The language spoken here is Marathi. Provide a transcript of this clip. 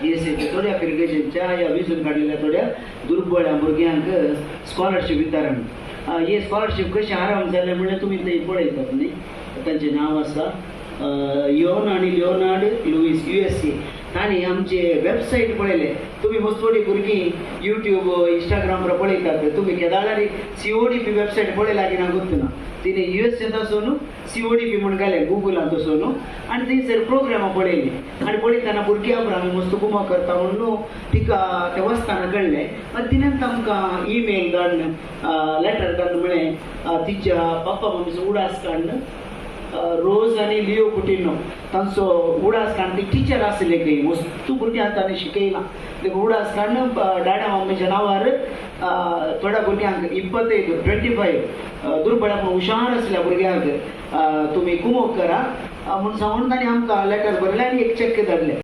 DSAच्या थोड्या फिरगेशनच्या या विजून काढलेल्या थोड्या दुर्बळ भुरग्यांक स्कॉलरशिप वितरण. हे स्कॉलरशिप कशी आराम जाले म्हणजे तुम्ही ते पळयतात न्ही. तांचें नांव आसा योन आणि लिओनार्ड लुईस USA. तांणी आमचे वेबसायट पळयले. तुम्ही मस्त थोडी भुरगीं यूट्यूब इंस्टाग्रामवर पळयतात. तुम्ही केदाळारी CODP वेबसायट पळयला की ना गुर्तना. तिने USA आसून CODP म्हणून घाले गुगलांत वचून आनी थंयसर प्रोग्रामां पळयली आनी पळयतना भुरग्यां बरोबर आमी मस्त घुमो करता म्हणून तिका तें वचताना कळ्ळें. आनी तिणें आमकां ईमेल धाडून लेटर धाडून म्हळें तिच्या पप्पा मम्मीचो उडास काडून रोज आणि लिओ कुटिनो तांचो उडास काडून ती टिचर आसले खंय वस्तू भुरग्यांक ताणें शिकयलां. ते उडास काडून डाडा मम्मीच्या नांवार थोड्या भुरग्यांक 25 दुर्बळ हुशार आसल्या भुरग्यांक तुमी कुमोक करा म्हणून सांगून ताणें आमकां लेटर बरयलें आनी एक चेक धाडलें.